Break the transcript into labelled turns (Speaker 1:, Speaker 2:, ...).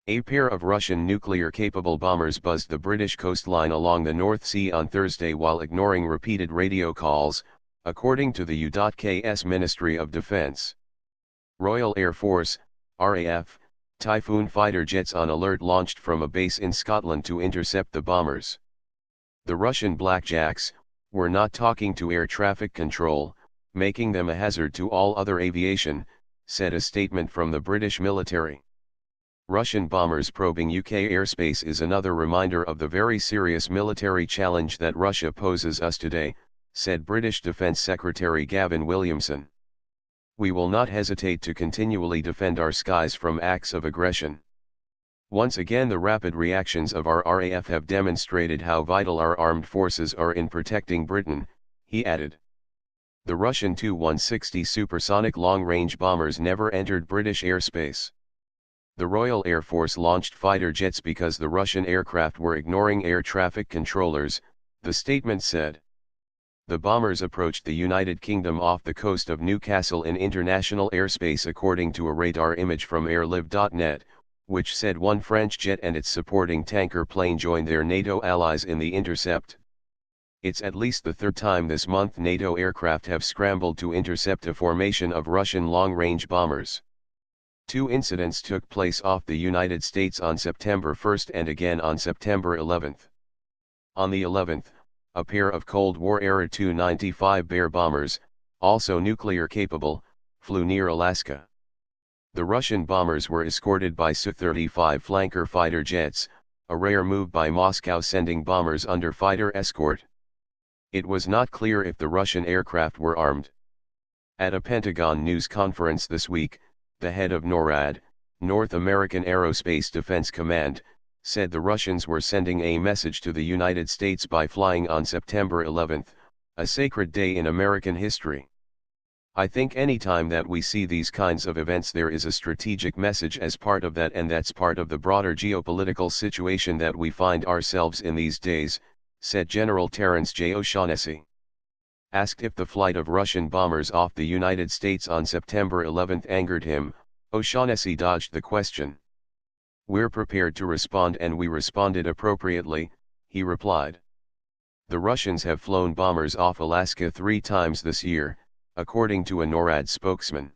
Speaker 1: A pair of Russian nuclear-capable bombers buzzed the British coastline along the North Sea on Thursday while ignoring repeated radio calls, according to the UK's Ministry of Defence. Royal Air Force, RAF, Typhoon fighter jets on alert launched from a base in Scotland to intercept the bombers. The Russian Blackjacks were not talking to air traffic control, making them a hazard to all other aviation, said a statement from the British military. Russian bombers probing UK airspace is another reminder of the very serious military challenge that Russia poses us today, said British Defence Secretary Gavin Williamson. We will not hesitate to continually defend our skies from acts of aggression. Once again, the rapid reactions of our RAF have demonstrated how vital our armed forces are in protecting Britain, he added. The Russian Tu-160 supersonic long-range bombers never entered British airspace. The Royal Air Force launched fighter jets because the Russian aircraft were ignoring air traffic controllers, the statement said. The bombers approached the United Kingdom off the coast of Newcastle in international airspace, according to a radar image from airlive.net, which said one French jet and its supporting tanker plane joined their NATO allies in the intercept. It's at least the third time this month NATO aircraft have scrambled to intercept a formation of Russian long-range bombers. Two incidents took place off the United States on September 1 and again on September 11. On the 11th, a pair of Cold War-era Tu-95 Bear bombers, also nuclear-capable, flew near Alaska. The Russian bombers were escorted by Su-35 flanker fighter jets, a rare move by Moscow sending bombers under fighter escort. It was not clear if the Russian aircraft were armed. At a Pentagon news conference this week, the head of NORAD, North American Aerospace Defense Command, said the Russians were sending a message to the United States by flying on September 11, a sacred day in American history. I think anytime that we see these kinds of events there is a strategic message as part of that, and that's part of the broader geopolitical situation that we find ourselves in these days, said General Terence J. O'Shaughnessy. Asked if the flight of Russian bombers off the United States on September 11 angered him, O'Shaughnessy dodged the question. We're prepared to respond and we responded appropriately, he replied. The Russians have flown bombers off Alaska 3 times this year, according to a NORAD spokesman.